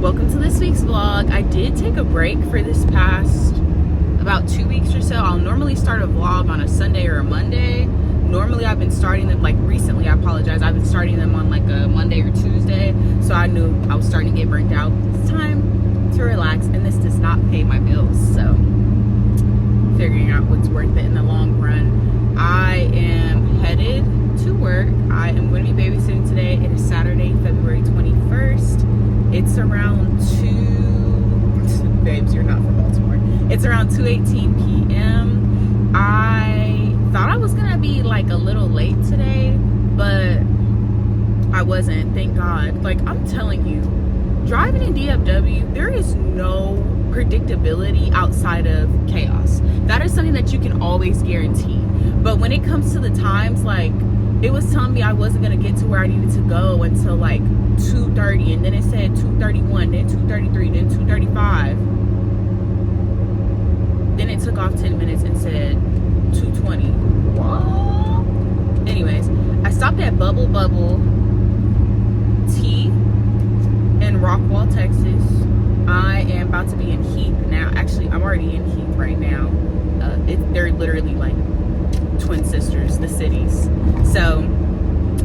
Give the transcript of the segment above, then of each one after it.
Welcome to this week's vlog. I did take a break for this past about 2 weeks or so. I'll normally start a vlog on a Sunday or a Monday. Normally I've been starting them, like recently, I apologize, I've been starting them on like a Monday or Tuesday, so I knew I was starting to get burnt out. It's time to relax, and this does not pay my bills, so figuring out what's worth it in the long run. I am headed to work. I am going to be babysitting today. It is Saturday, February 21st. It's around 2, babes, you're not from Baltimore. It's around 2:18 p.m. I thought I was gonna be like a little late today, but I wasn't, thank God. Like, I'm telling you, driving in DFW, there is no predictability outside of chaos. That is something that you can always guarantee. But when it comes to the times, like, it was telling me I wasn't gonna get to where I needed to go until like 2:30, and then it said 2:31, then 2:33, then 2:35. Then it took off 10 minutes and said 2:20. What? Anyways, I stopped at Bubble Tea in Rockwall, Texas. I am about to be in Heath now. Actually, I'm already in Heath right now. They're literally like twin sisters, the cities. So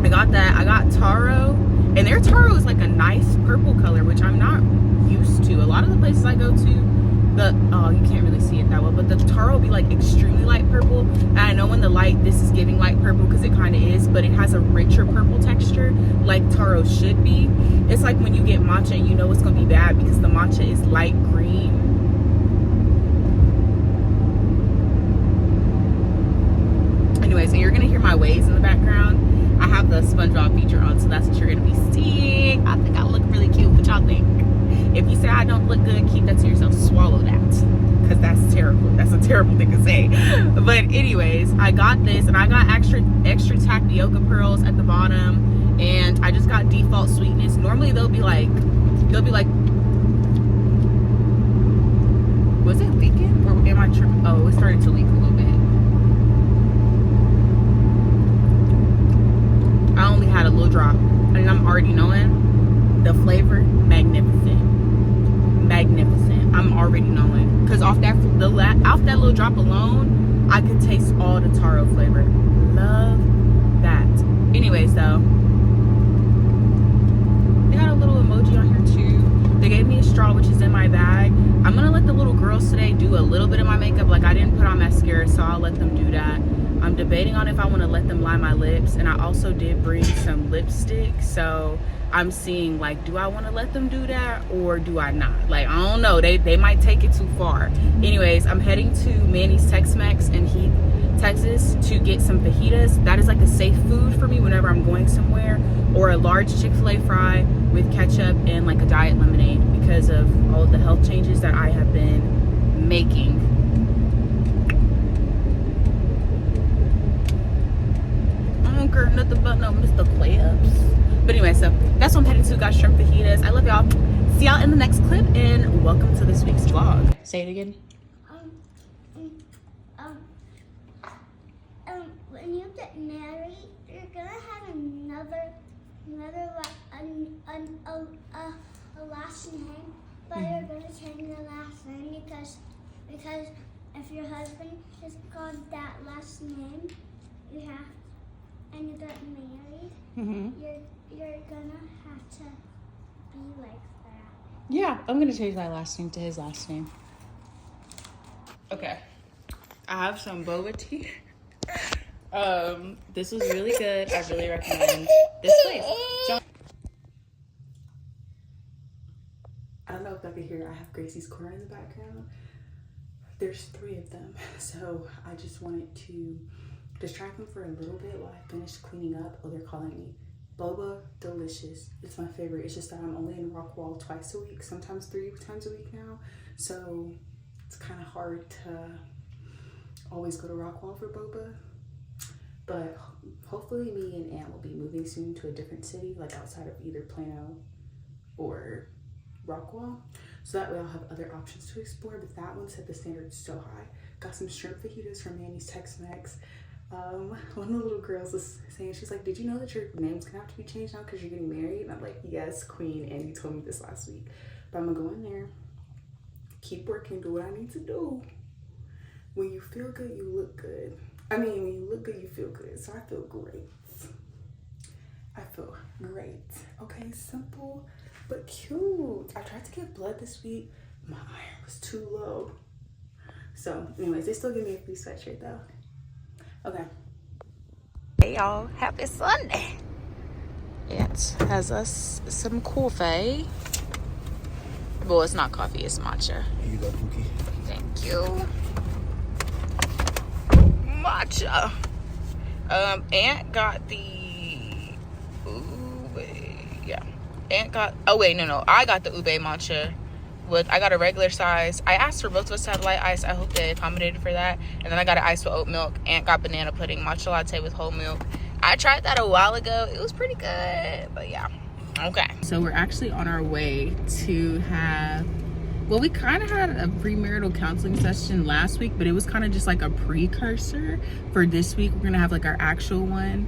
I got that. I got taro, and their taro is like a nice purple color, which I'm not used to. A lot of the places I go to, you can't really see it that well, but the taro will be like extremely light purple. And I know in the light this is giving light purple because it kind of is, but it has a richer purple texture like taro should be. It's like when you get matcha and you know it's gonna be bad because the matcha is light green. Anyways, and you're gonna hear my waves in the background. I have the SpongeBob feature on, so that's what you're gonna be seeing. I think I look really cute. What y'all think? If you say I don't look good, keep that to yourself. Swallow that, because that's terrible. That's a terrible thing to say. But anyways, I got this, and I got extra tapioca pearls at the bottom, and I just got default sweetness. Normally they'll be like, was it leaking or am I tripping? Oh, it started to leak a little bit. I only had a little drop, and I'm already knowing the flavor, magnificent. I'm already knowing, because off that little drop alone, I could taste all the taro flavor. Love that. Anyways, though, they got a little emoji on here too. They gave me a straw, which is in my bag. I'm gonna let the little girls today do a little bit of my makeup. Like, I didn't put on mascara, so I'll let them do that. I'm debating on if I want to let them line my lips, and I also did bring some lipstick, so I'm seeing, like, do I want to let them do that or do I not? Like, I don't know, they might take it too far. Anyways, I'm heading to Manny's Tex-Mex in Heath, Texas to get some fajitas. That is like a safe food for me whenever I'm going somewhere, or a large Chick-fil-A fry with ketchup and like a diet lemonade because of all of the health changes that I have been making. Nothing but no Mr. Klebs. But anyway, so that's what I'm heading to. Got shrimp fajitas. I love y'all. See y'all in the next clip, and welcome to this week's vlog. Say it again. When you get married, you're gonna have another last name, but you're gonna change the last name because if your husband is called that last name, you have. And you got married, you're gonna have to be like that. Yeah, I'm gonna change my last name to his last name. Okay, I have some boba tea. This was really good. I really recommend this place. I don't know if I could hear. I have Gracie's Corner in the background. There's 3 of them, so I just wanted to distract them for a little bit while I finish cleaning up. Oh, they're calling me. Boba, delicious. It's my favorite. It's just that I'm only in Rockwall twice a week, sometimes 3 times a week now. So it's kind of hard to always go to Rockwall for boba. But hopefully me and Aunt will be moving soon to a different city, like outside of either Plano or Rockwall. So that way I'll have other options to explore. But that one set the standard so high. Got some shrimp fajitas from Manny's Tex-Mex. One of the little girls was saying, she's like, did you know that your name's gonna have to be changed now because you're getting married? And I'm like, yes, queen, and you told me this last week. But I'm gonna go in there, keep working, do what I need to do. When you feel good, you look good. I mean, when you look good, you feel good. So I feel great. I feel great. Okay, simple but cute. I tried to get blood this week. My iron was too low. So anyways, they still give me a free sweatshirt though. Okay. Hey y'all, happy Sunday. It has us some coffee. Well, it's not coffee, it's matcha. Here you go, Pookie. Thank you. Matcha. Aunt got the ube. Yeah. Aunt got, oh wait, no. I got the ube matcha. I got a regular size. I asked for both of us to have light ice. I hope they accommodated for that. And then I got an ice with oat milk. Aunt got banana pudding, matcha latte with whole milk. I tried that a while ago. It was pretty good, but yeah. Okay. So we're actually on our way to have, well, we kind of had a premarital counseling session last week, but it was kind of just like a precursor for this week. We're gonna have like our actual one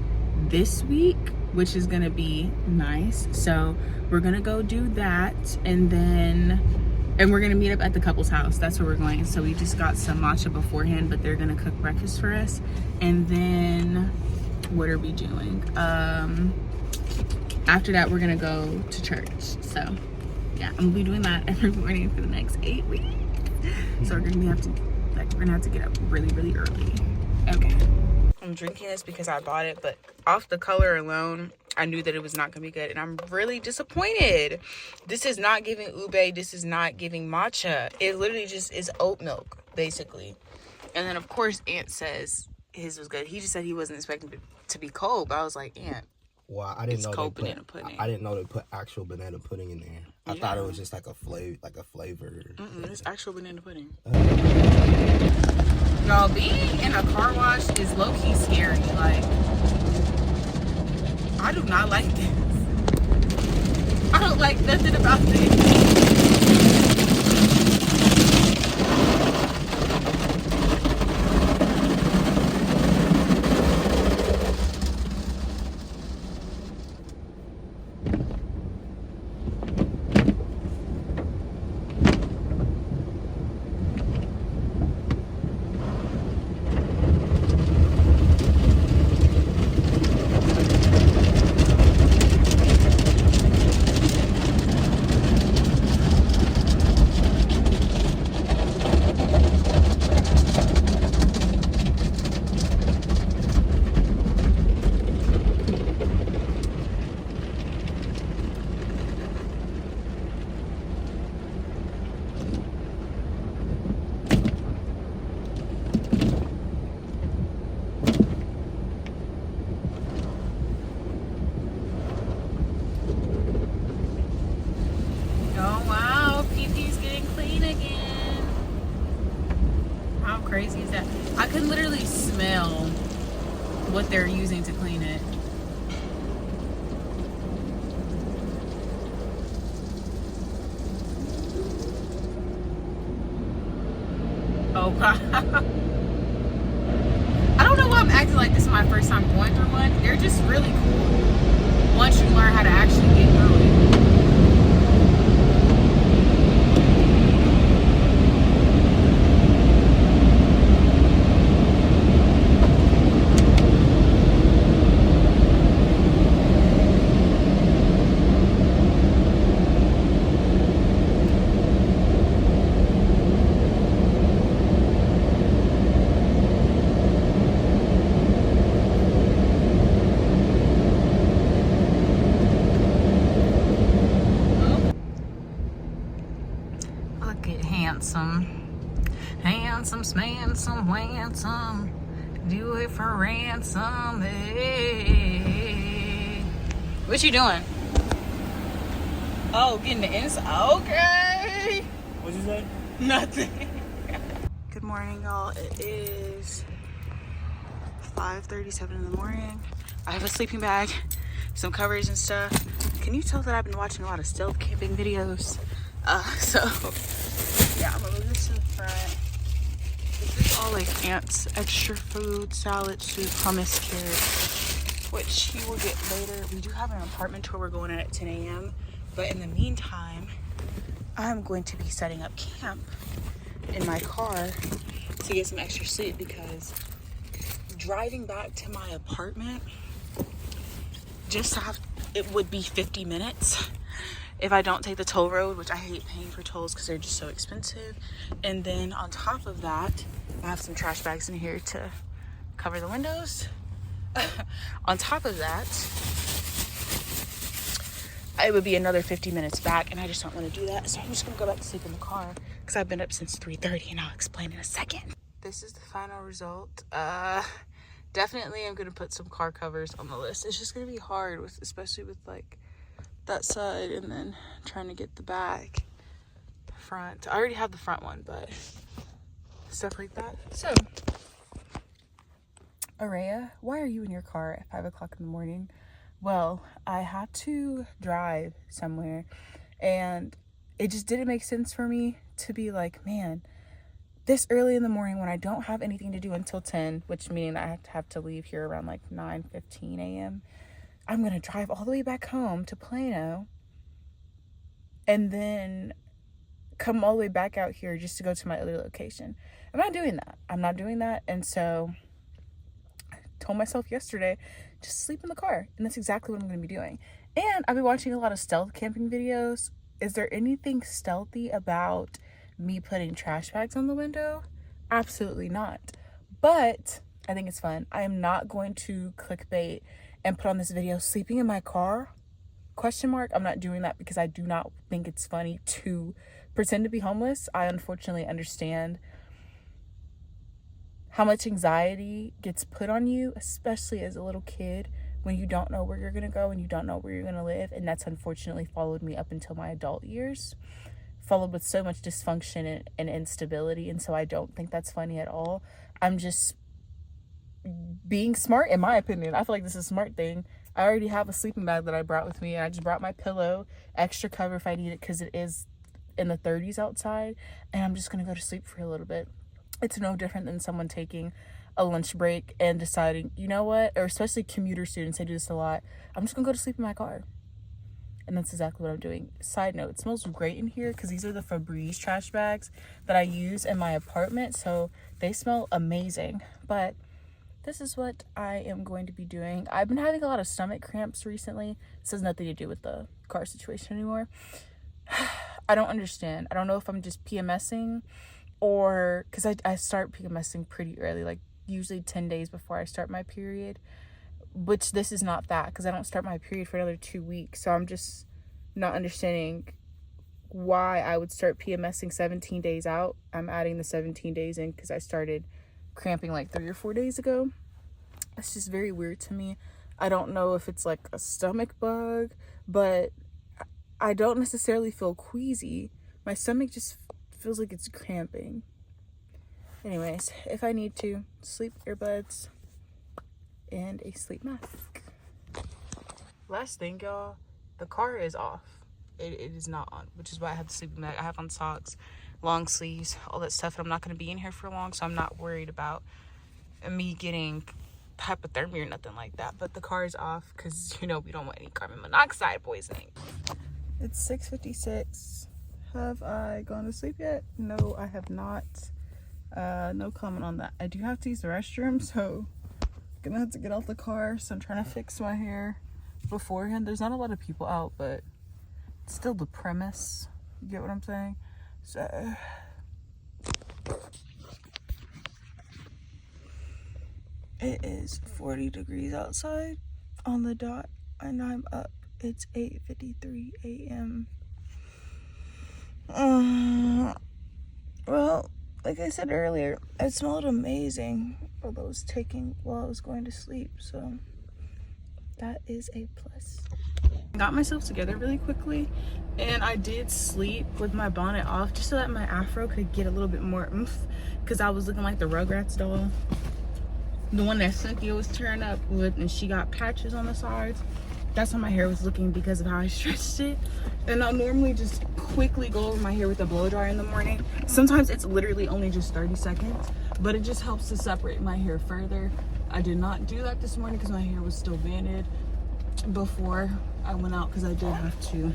this week, which is gonna be nice. So we're gonna go do that, and we're gonna meet up at the couple's house. That's where we're going. So we just got some matcha beforehand, but they're gonna cook breakfast for us. And then what are we doing? After that, we're gonna go to church. So yeah, I'm gonna be doing that every morning for the next 8 weeks. So we're gonna have to get up really, really early. Okay. I'm drinking this because I bought it, but off the color alone, I knew that it was not gonna be good, and I'm really disappointed. This is not giving ube. This is not giving matcha. It literally just is oat milk, basically. And then of course, Aunt says his was good. He just said he wasn't expecting it to be cold, but I was like, Aunt, well, I didn't know cold banana pudding. I didn't know they put actual banana pudding in there. I thought it was just like a flavor. It's actual banana pudding. Y'all, being in a car wash is low-key scary. Like, I do not like this. I don't like nothing about this. Crazy is that I can literally smell what they're using to clean it. Oh wow. I don't know why I'm acting like this is my first time going through one. They're just really cool once you learn how to actually get through it. Handsome, smansome, handsome, do it for ransom. Hey. What you doing? Oh, getting the inside. Okay. What'd you say? Nothing. Good morning, y'all. It is 5:37 in the morning. I have a sleeping bag, some covers and stuff. Can you tell that I've been watching a lot of stealth camping videos? So yeah, I'm gonna move this to the front. This is all like Aunt's extra food, salad, soup, hummus, carrots, which he will get later. We do have an apartment tour we're going at 10 a.m. But in the meantime, I'm going to be setting up camp in my car to get some extra sleep, because driving back to my apartment, it would be 50 minutes if I don't take the toll road, which I hate paying for tolls because they're just so expensive. And then on top of that, I have some trash bags in here to cover the windows. On top of that, it would be another 50 minutes back, and I just don't want to do that. So I'm just gonna go back to sleep in the car because I've been up since 3:30, and I'll explain in a second. This is the final result. Definitely I'm gonna put some car covers on the list. It's just gonna be hard, especially with like that side and then trying to get the back, front. I already have the front one, but stuff like that. So, Areyah, why are you in your car at 5 o'clock in the morning? Well, I had to drive somewhere, and it just didn't make sense for me to be like, man, this early in the morning when I don't have anything to do until 10, which meaning that I have to leave here around like 9:15 a.m. I'm going to drive all the way back home to Plano and then come all the way back out here just to go to my other location. I'm not doing that. I'm not doing that. And so I told myself yesterday, just sleep in the car. And that's exactly what I'm going to be doing. And I've been watching a lot of stealth camping videos. Is there anything stealthy about me putting trash bags on the window? Absolutely not. But I think it's fun. I am not going to clickbait and put on this video sleeping in my car ? I'm not doing that because I do not think it's funny to pretend to be homeless. I unfortunately understand how much anxiety gets put on you, especially as a little kid, when you don't know where you're gonna go and you don't know where you're gonna live. And that's unfortunately followed me up until my adult years, followed with so much dysfunction and instability. And so I don't think that's funny at all. I'm just being smart, in my opinion. I feel like this is a smart thing. I already have a sleeping bag that I brought with me, and I just brought my pillow, extra cover if I need it, because it is in the 30s outside, and I'm just gonna go to sleep for a little bit. It's no different than someone taking a lunch break and deciding, you know what, or especially commuter students, they do this a lot, I'm just gonna go to sleep in my car. And that's exactly what I'm doing. Side note, it smells great in here because these are the Febreze trash bags that I use in my apartment, so they smell amazing. But this is what I am going to be doing. I've been having a lot of stomach cramps recently. This has nothing to do with the car situation anymore. I don't understand. I don't know if I'm just PMSing, or because I start PMSing pretty early, like usually 10 days before I start my period, which this is not that, because I don't start my period for another 2 weeks. So I'm just not understanding why I would start PMSing 17 days out. I'm adding the 17 days in because I started cramping like 3 or 4 days ago. It's just very weird to me. I don't know if it's like a stomach bug, but I don't necessarily feel queasy. My stomach just feels like it's cramping. Anyways, if I need to, sleep earbuds and a sleep mask. Last thing, y'all, the car is off. It is not on, which is why I have the sleeping bag. I have on socks, long sleeves, all that stuff, and I'm not going to be in here for long, so I'm not worried about me getting hypothermia or nothing like that. But the car is off because, you know, we don't want any carbon monoxide poisoning. It's 6:56. Have I gone to sleep yet? No, I have not. No comment on that. I do have to use the restroom, so I'm gonna have to get out the car. So I'm trying to fix my hair beforehand. There's not a lot of people out, but it's still the premise. You get what I'm saying? So it is 40 degrees outside on the dot, and I'm up. It's 8:53 a.m. Well, like I said earlier, it smelled amazing while I was going to sleep, so that is a plus. I got myself together really quickly, and I did sleep with my bonnet off just so that my afro could get a little bit more oomph, because I was looking like the Rugrats doll, the one that Cynthia was tearing up with, and she got patches on the sides. That's how my hair was looking because of how I stretched it. And I'll normally just quickly go over my hair with a blow dryer in the morning. Sometimes it's literally only just 30 seconds, but it just helps to separate my hair further. I did not do that this morning because my hair was still banded before I went out because I did have to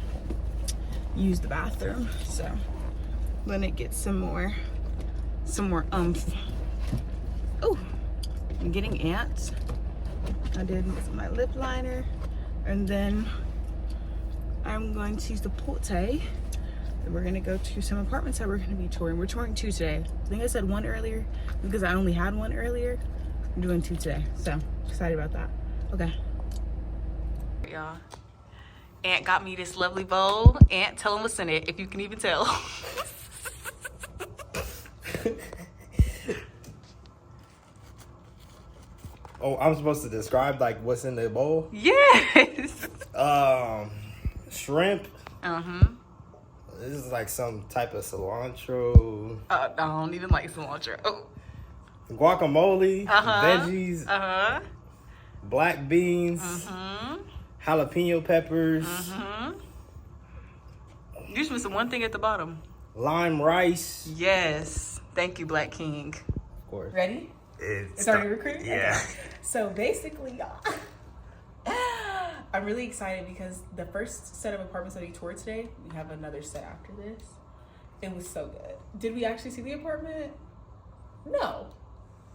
use the bathroom. So then it gets some more oomph. Oh, I'm getting ants. I did my lip liner, and then I'm going to use the pote. And we're gonna go to some apartments that we're gonna be touring. We're touring 2 today. I think I said 1 earlier because I only had 1 earlier. I'm doing 2 today, so excited about that. Okay. Y'all, Aunt got me this lovely bowl. Aunt, tell them what's in it, if you can even tell. Oh, I'm supposed to describe like what's in the bowl? Yes. Shrimp. Uh-huh. This is like some type of cilantro. I don't even like cilantro. Oh. Guacamole. Veggies. Uh-huh. Black beans. Jalapeno peppers. You just missing one thing at the bottom. Lime rice. Yes. Thank you, Black King. Of course. Ready? It's already recording? Yeah. Okay. So basically, y'all, I'm really excited because the first set of apartments that we toured today, we have another set after this. It was so good. Did we actually see the apartment? No.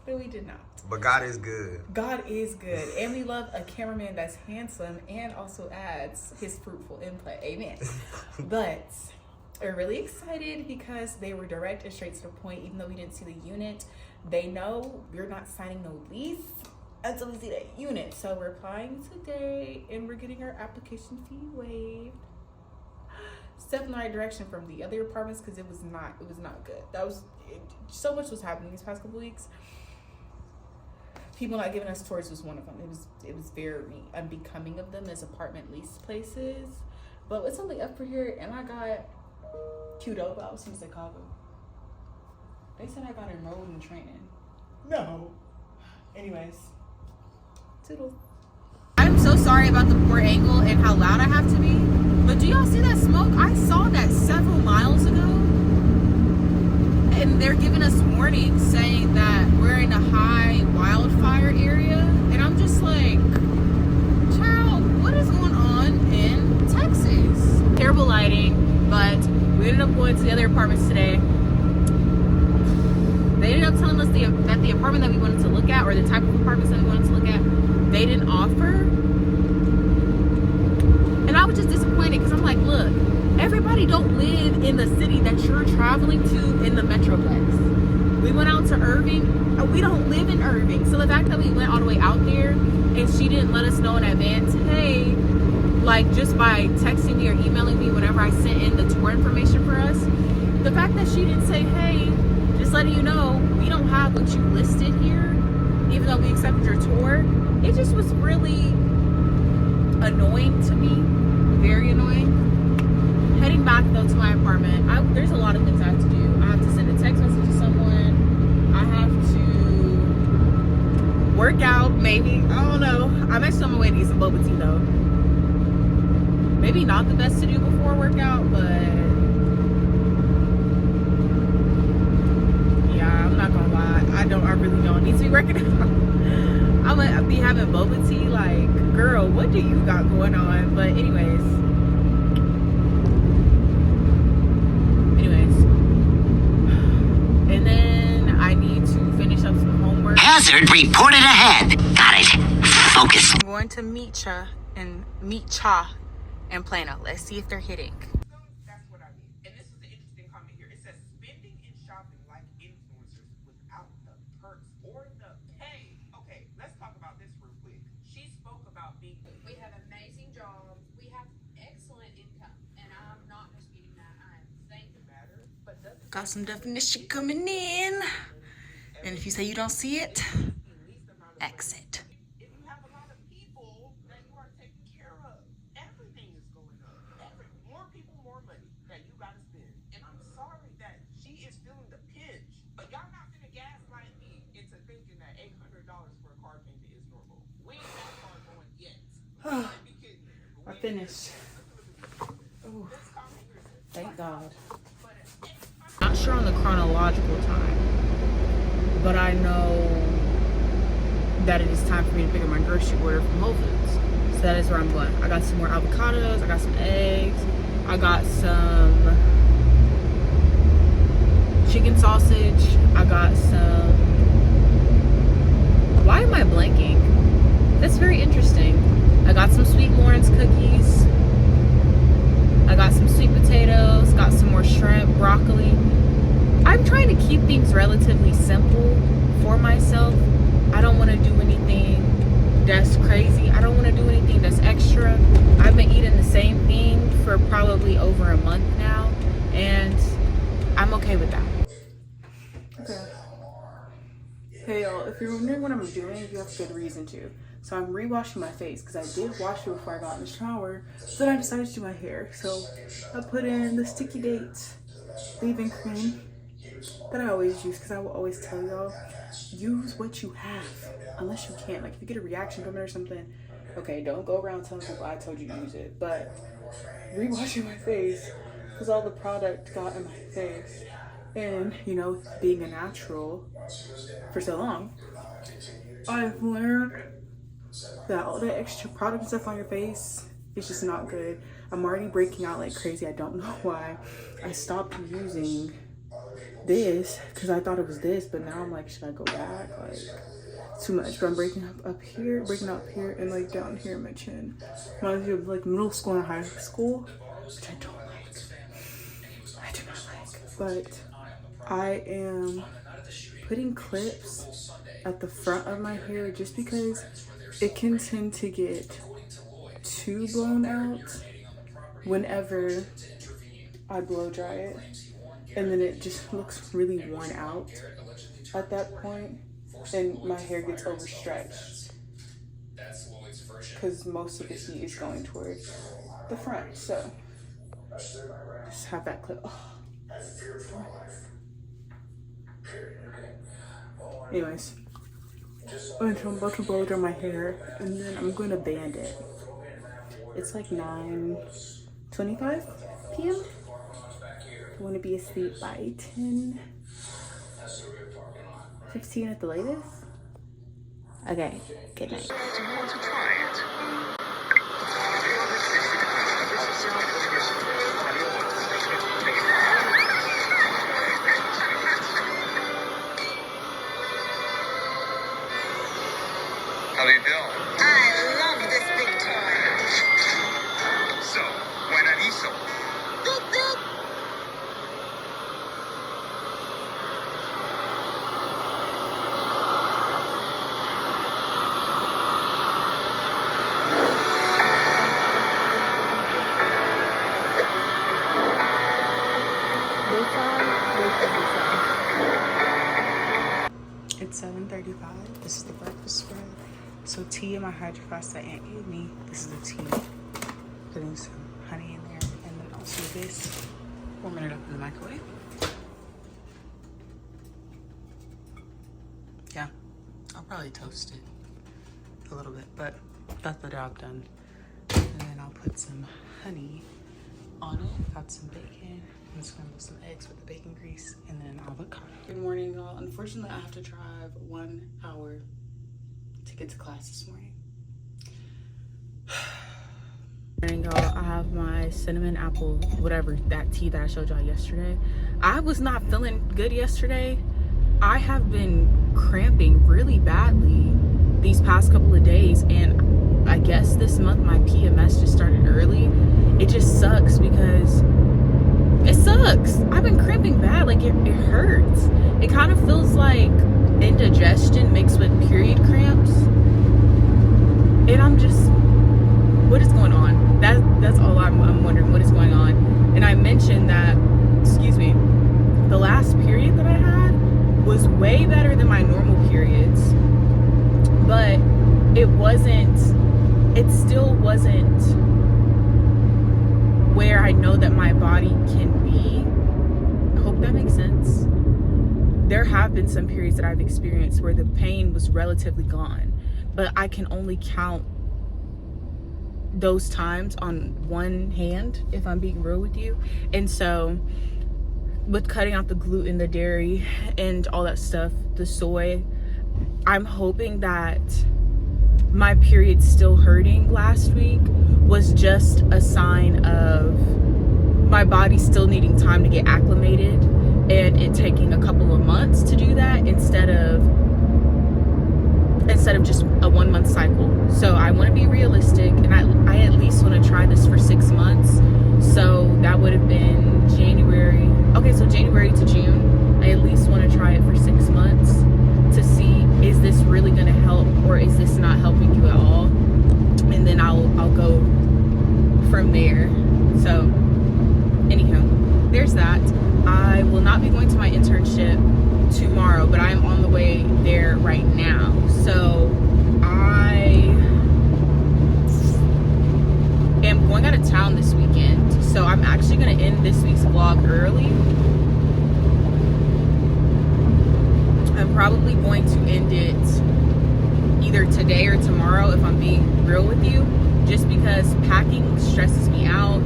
But we did not. But God is good. God is good. And we love a cameraman that's handsome and also adds his fruitful input. Amen. But we're really excited because they were direct and straight to the point. Even though we didn't see the unit, they know we're not signing no lease until we see that unit. So we're applying today and we're getting our application fee waived. Step in the right direction from the other apartments because it was not good. So much was happening these past couple weeks. People not giving us tours was one of them. It was very unbecoming of them as apartment lease places. But it's only up for here, and I got QDoba. I was in Chicago. They said I got enrolled in training. No. Anyways, toodles. I'm so sorry about the poor angle and how loud I have to be. But do y'all see that smoke? I saw that several miles ago. And they're giving us warnings saying that we're in a high wildfire area. And I'm just like, child, what is going on in Texas? Terrible lighting, but we ended up going to the other apartments today. They ended up telling us that the apartment that we wanted to look at, or the type of apartments that we wanted to look at, they didn't offer. And I was just disappointed because I'm like, look, everybody don't live in the city that you're traveling to in the Metroplex. We went out to Irving. We don't live in Irving. So the fact that we went all the way out there and she didn't let us know in advance, hey, like just by texting me or emailing me whenever I sent in the tour information for us, the fact that she didn't say, hey, just letting you know, we don't have what you listed here, even though we accepted your tour, it just was really annoying to me. Very annoying. Heading back though to my apartment, there's a lot of things I have to do. I have to send a text message to someone. I have to work out, maybe. I don't know. I'm actually on my way to get some Boba tea though. Maybe not the best to do before workout, but yeah, I'm not gonna lie. I really don't need to be working out. I'm gonna be having Boba tea. Like, girl, what do you got going on? But anyways. And then I need to finish up some homework. Hazard reported ahead. Got it. Focus. I'm going to Matcha and Plano. Let's see if they're hitting. That's what I mean. And this is the interesting comment here. It says spending and shopping like influencers without the perks or the pay. Okay, let's talk about this real quick. She spoke about being. We have amazing jobs. We have excellent income, and I'm not disputing that. I'm thankful. Got some definition coming in. And if you say you don't see it, exit. If you have a lot of people that you are taking care of, everything is going up. More people, more money that you gotta spend. And I'm sorry that she is feeling the pinch, but y'all not gonna gaslight me into thinking that $800 for a car payment is normal. We ain't that far going yet. You gotta be kidding me. finished. Oh, thank God. Not sure on the chronological time, but I know that it is time for me to pick up my grocery order from Whole Foods. So that is where I'm going. I got some more avocados, I got some eggs, I got some chicken sausage, I got some, why am I blanking? That's very interesting. I got some Sweet Lawrence cookies, I got some sweet potatoes, got some more shrimp, broccoli. I'm trying to keep things relatively simple for myself. I don't want to do anything that's crazy. I don't want to do anything that's extra. I've been eating the same thing for probably over a month now, and I'm okay with that. Okay. Hey y'all, if you're wondering what I'm doing, you have a good reason to. So I'm re-washing my face because I did wash it before I got in the shower. Then I decided to do my hair. So I put in the Sticky Dates leave-in cream that I always use, because I will always tell y'all, use what you have unless you can't. Like if you get a reaction from it or something, okay, don't go around telling people I told you to use it. But re-washing my face because all the product got in my face, and you know, being a natural for so long, I've learned that all that extra product and stuff on your face is just not good. I'm already breaking out like crazy. I don't know why. I stopped using this because I thought it was this, but now I'm like, should I go back? Like, it's too much. But I'm breaking up here, and like down here in my chin. Reminds me of like middle school and high school, which I don't like. I do not like. But I am putting clips at the front of my hair just because it can tend to get too blown out whenever I blow dry it, and then it just looks really worn out at that point, and my hair gets overstretched because most of the heat is going towards the front. So just have that clip. Oh. Anyways, I'm about to blow dry my hair, and then I'm going to band it. It's like 9:25 p.m. I want to be asleep by 10:15 at the latest. Okay, good night. How do you feel? I love this big toy. So, when I need so. Doop, doop. It's 7:35. This is the breakfast spread. So tea in my hydro flask that Aunt gave me. This is the tea. Putting some honey in there, and then also this. Warming it up in the microwave. Yeah, I'll probably toast it a little bit, but that's the job done. And then I'll put some honey on it. Got some bacon. I'm just gonna put some eggs with the bacon grease and then avocado. Good morning, y'all. Unfortunately, I have to drive 1 hour to get to class this morning. Morning, y'all. I have my cinnamon apple, whatever, that tea that I showed y'all yesterday. I was not feeling good yesterday. I have been cramping really badly these past couple of days, and I guess this month my PMS just started early. It just sucks because it sucks. I've been cramping bad. Like it hurts. It kind of feels like indigestion mixed with period cramps. And I'm just, what is going on? That's all I'm wondering. What is going on? And I mentioned that, excuse me, the last period that I had was way better than my normal periods. But it still wasn't where I know that my body can be. I hope that makes sense. There have been some periods that I've experienced where the pain was relatively gone, but I can only count those times on one hand, if I'm being real with you. And so with cutting out the gluten, the dairy, and all that stuff, the soy, I'm hoping that my period still hurting last week was just a sign of my body still needing time to get acclimated and it taking a couple of months to do that instead of just a 1 month cycle. So I want to be realistic, and I at least want to try this for 6 months. So that would have been January. Okay, so January to June. I at least want to try it for 6 months to see, is this really going to help or is this not helping you at all? And then I'll go from there. So anywho, there's that. I will not be going to my internship tomorrow, but I am on the way there right now. So I am going out of town this weekend. So I'm actually going to end this week's vlog early. I'm probably going to end it either today or tomorrow, if I'm being real with you, just because packing stresses me out.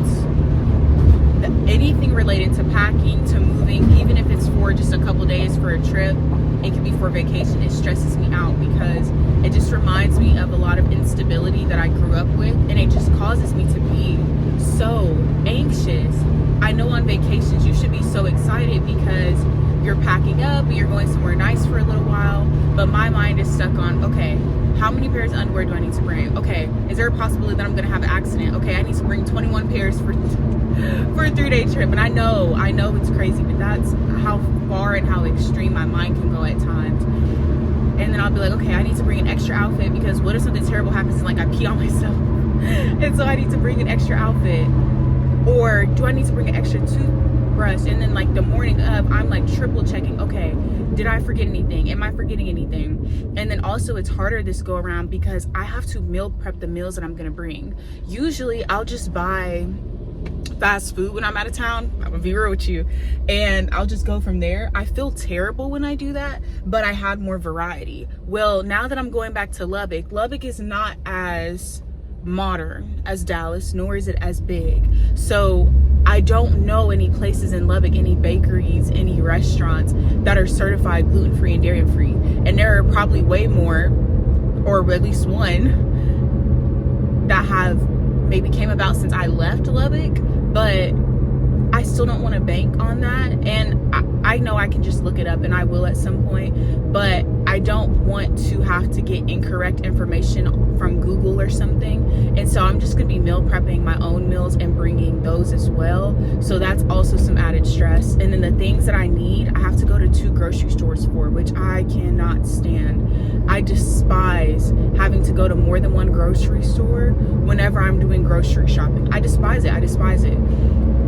Anything related to packing, to moving, even if it's for just a couple days for a trip, it could be for vacation, it stresses me out because it just reminds me of a lot of instability that I grew up with, and it just causes me to be so anxious. I know on vacations you should be so excited because you're packing up and you're going somewhere nice for a little while, but my mind is stuck on, okay, how many pairs of underwear do I need to bring? Okay, is there a possibility that I'm gonna have an accident? Okay, I need to bring 21 pairs for a 3-day trip. And I know it's crazy, but that's how far and how extreme my mind can go at times. And then I'll be like, okay, I need to bring an extra outfit because what if something terrible happens and like I pee on myself? And so I need to bring an extra outfit. Or do I need to bring an extra toothbrush? And then like the morning of, I'm like triple checking, okay, did I forget anything? Am I forgetting anything? And then also it's harder this go around because I have to meal prep the meals that I'm gonna bring. Usually I'll just buy fast food when I'm out of town. I'm gonna be real with you, and I'll just go from there. I feel terrible when I do that, but I had more variety. Well, now that I'm going back to Lubbock is not as modern as Dallas, nor is it as big. So I don't know any places in Lubbock, any bakeries, any restaurants that are certified gluten-free and dairy-free. And there are probably way more, or at least one, that have maybe came about since I left Lubbock, but I still don't want to bank on that. And I know I can just look it up, and I will at some point, but I don't want to have to get incorrect information from Google or something. And so I'm just gonna be meal prepping my own meals and bringing those as well. So that's also some added stress. And then the things that I need, I have to go to 2 grocery stores for, which I cannot stand. I despise having to go to more than 1 grocery store whenever I'm doing grocery shopping. I despise it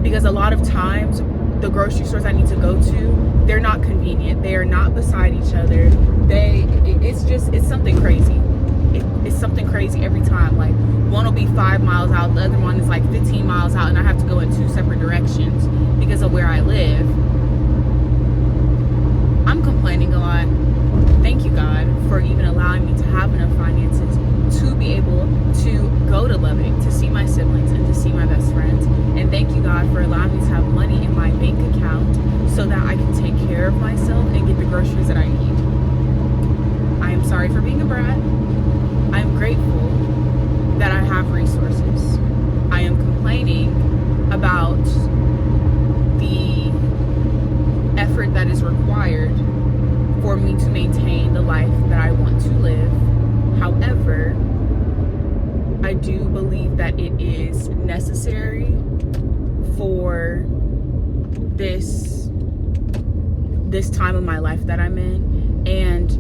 because a lot of times the grocery stores I need to go to, they're not convenient. They are not beside each other. It's something crazy. It's something crazy every time. Like one will be 5 miles out, the other one is like 15 miles out, and I have to go in 2 separate directions because of where I live. I'm complaining a lot. Thank you, God, for even allowing me to have enough finances to be able to go to Lubbock, to see my siblings and to see my best friends. And thank you, God, for allowing me to have money in my bank account so that I can take care of myself and get the groceries that I need. I am sorry for being a brat. I am grateful that I have resources. I am complaining about the effort that is required for me to maintain the life that I want to live. However, I do believe that it is necessary for this time of my life that I'm in, and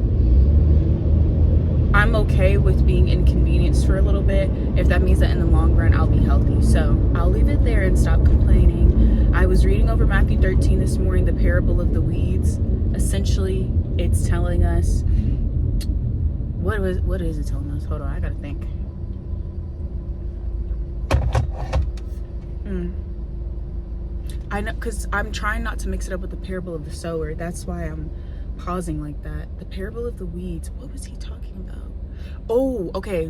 I'm okay with being inconvenienced for a little bit if that means that in the long run I'll be healthy. So I'll leave it there and stop complaining. I was reading over Matthew 13 this morning, the parable of the weeds. Essentially, it's telling us, what is it telling us? Hold on, I gotta think. I know, because I'm trying not to mix it up with the parable of the sower. That's why I'm pausing like that. The parable of the weeds. What was he talking about? Oh, okay.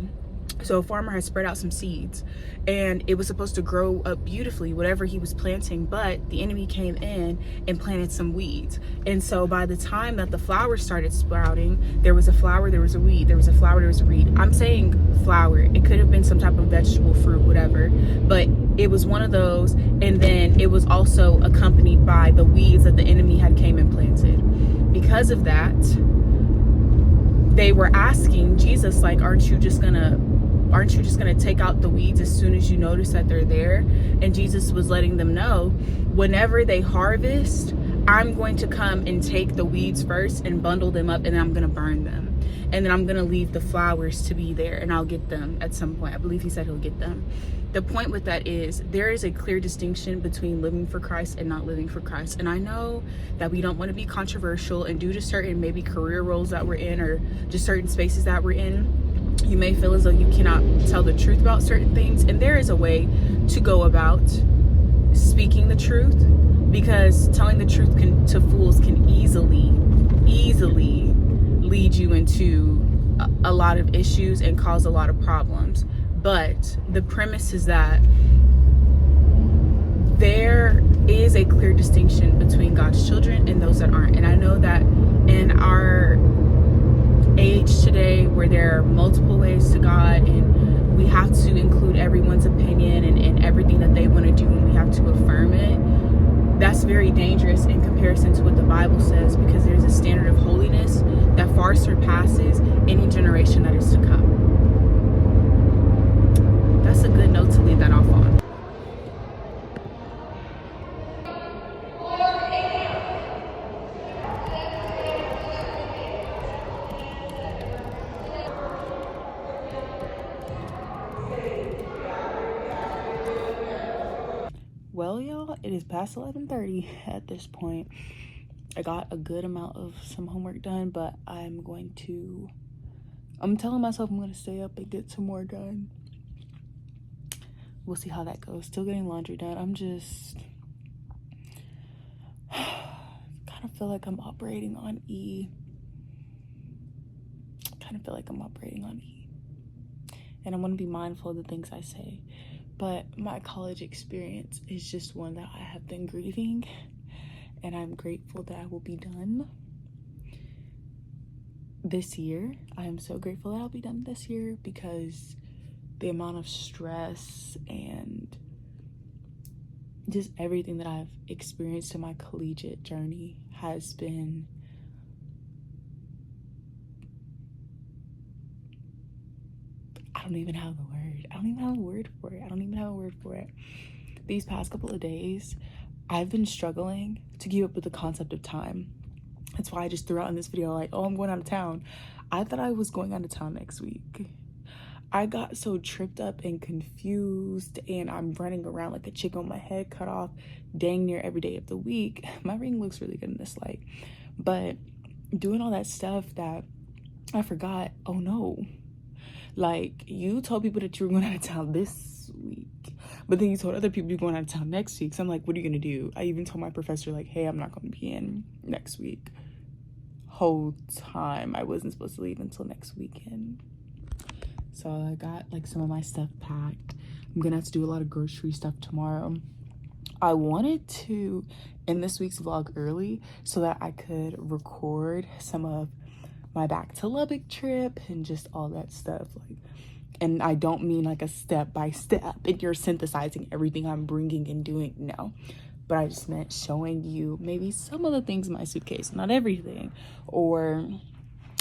So a farmer had spread out some seeds, and it was supposed to grow up beautifully, whatever he was planting, but the enemy came in and planted some weeds. And so by the time that the flowers started sprouting, there was a flower, there was a weed, there was a flower, there was a weed. I'm saying flower. It could have been some type of vegetable, fruit, whatever, but it was one of those. And then it was also accompanied by the weeds that the enemy had came and planted. Because of that, they were asking Jesus, like, aren't you just gonna take out the weeds as soon as you notice that they're there? And Jesus was letting them know, whenever they harvest, I'm going to come and take the weeds first and bundle them up, and then I'm going to burn them. And then I'm going to leave the flowers to be there, and I'll get them at some point. I believe he said he'll get them. The point with that is there is a clear distinction between living for Christ and not living for Christ. And I know that we don't want to be controversial, and due to certain maybe career roles that we're in, or just certain spaces that we're in, you may feel as though you cannot tell the truth about certain things. And there is a way to go about speaking the truth, because telling the truth to fools can easily lead you into a lot of issues and cause a lot of problems. But the premise is that there is a clear distinction between God's children and those that aren't. And I know that in our age today, where there are multiple ways to God, and we have to include everyone's opinion and everything that they want to do, and we have to affirm it, that's very dangerous in comparison to what the Bible says, because there's a standard of holiness that far surpasses any generation that is to come. That's a good note to leave that off on. Well, y'all, it is past 11:30 at this point. I got a good amount of some homework done, but I'm telling myself I'm going to stay up and get some more done. We'll see how that goes. Still getting laundry done. I'm just kind of feel like I'm operating on E. And I want to be mindful of the things I say. But my college experience is just one that I have been grieving, and I'm grateful that I will be done this year. I am so grateful that I'll be done this year, because the amount of stress and just everything that I've experienced in my collegiate journey has been I don't even have a word for it. These past couple of days, I've been struggling to keep up with the concept of time. That's why I just threw out in this video, like, oh, I'm going out of town. I thought I was going out of town next week. I got so tripped up and confused, and I'm running around like a chicken with my head cut off dang near every day of the week. My ring looks really good in this light. But doing all that stuff that I forgot, oh no. Like, you told people that you were going out of town this week, but then you told other people you're going out of town next week. So I'm like, what are you going to do? I even told my professor, like, hey, I'm not going to be in next week. Whole time I wasn't supposed to leave until next weekend. So I got, like, some of my stuff packed. I'm going to have to do a lot of grocery stuff tomorrow. I wanted to end this week's vlog early so that I could record some of my back to Lubbock trip and just all that stuff, like, and I don't mean like a step by step and you're synthesizing everything I'm bringing and doing, no, but I just meant showing you maybe some of the things in my suitcase, not everything, or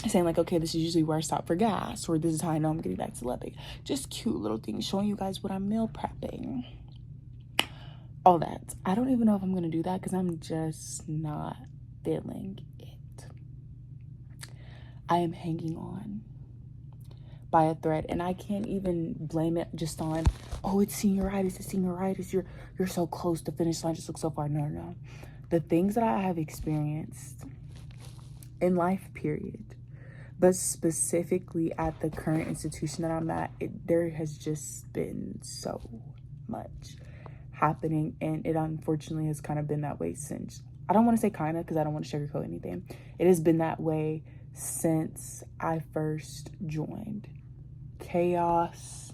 saying like, okay, this is usually where I stop for gas, or this is how I know I'm getting back to Lubbock. Just cute little things showing you guys what I'm meal prepping, all that. I don't even know if I'm gonna do that because I'm just not feeling it. I am hanging on by a thread, and I can't even blame it just on, oh, it's senioritis, you're so close to finish line, just look so far. No. The things that I have experienced in life, period, but specifically at the current institution that I'm at, there has just been so much happening, and it unfortunately has kind of been that way since, I don't want to say kind of because I don't want to sugarcoat anything. It has been that way since I first joined chaos,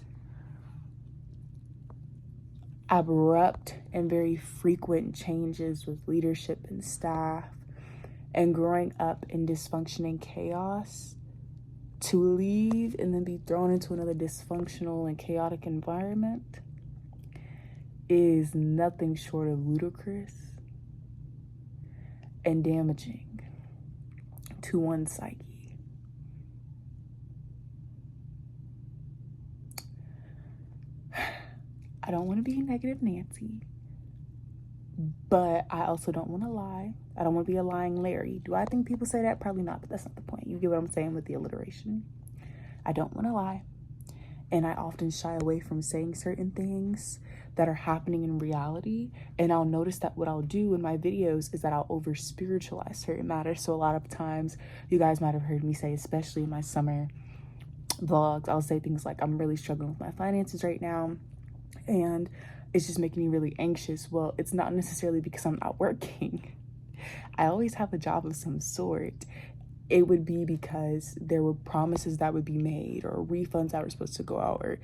abrupt and very frequent changes with leadership and staff, and growing up in dysfunction and chaos, to leave and then be thrown into another dysfunctional and chaotic environment is nothing short of ludicrous and damaging to one's psyche. I don't want to be a negative Nancy, but I also don't want to lie. I don't want to be a lying Larry. Do I think people say that? Probably not, but that's not the point. You get what I'm saying with the alliteration. I don't want to lie. And I often shy away from saying certain things that are happening in reality. And I'll notice that what I'll do in my videos is that I'll over spiritualize certain matters. So a lot of times you guys might have heard me say, especially in my summer vlogs, I'll say things like, I'm really struggling with my finances right now, and it's just making me really anxious. Well, it's not necessarily because I'm not working. I always have a job of some sort. It would be because there were promises that would be made, or refunds that were supposed to go out, or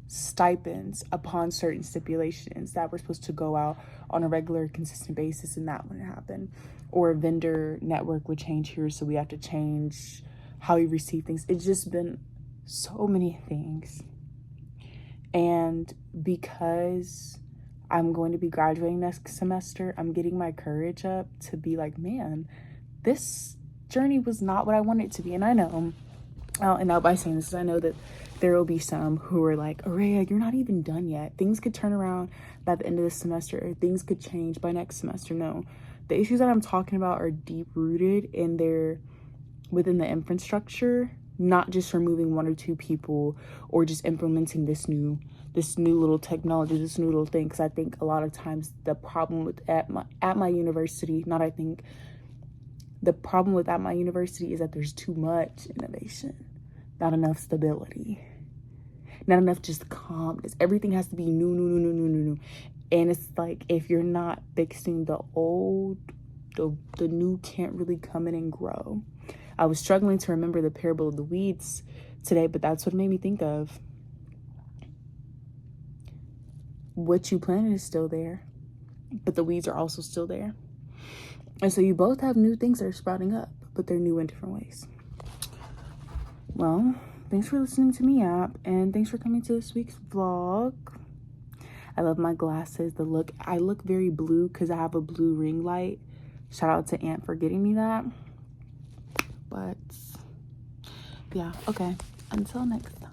stipends upon certain stipulations that were supposed to go out on a regular, consistent basis, and that wouldn't happen. Or a vendor network would change here, so we have to change how we receive things. It's just been so many things. And because I'm going to be graduating next semester, I'm getting my courage up to be like, man, this journey was not what I wanted it to be. And I know, and now by saying this, I know that there will be some who are like, Areyah, you're not even done yet. Things could turn around by the end of this semester, or things could change by next semester. No, the issues that I'm talking about are deep rooted, and they're within the infrastructure, not just removing one or two people or just implementing this new little technology, this new little thing. Because I think a lot of times the problem with at my university is that there's too much innovation, not enough stability, not enough just calmness. Everything has to be new. And it's like, if you're not fixing the old, the new can't really come in and grow. I was struggling to remember the parable of the weeds today, but that's what it made me think of. What you planted is still there, but the weeds are also still there. And so you both have new things that are sprouting up, but they're new in different ways. Well, thanks for listening to me, app, and thanks for coming to this week's vlog. I love my glasses. I look very blue because I have a blue ring light. Shout out to Aunt for getting me that. But yeah, okay, until next time.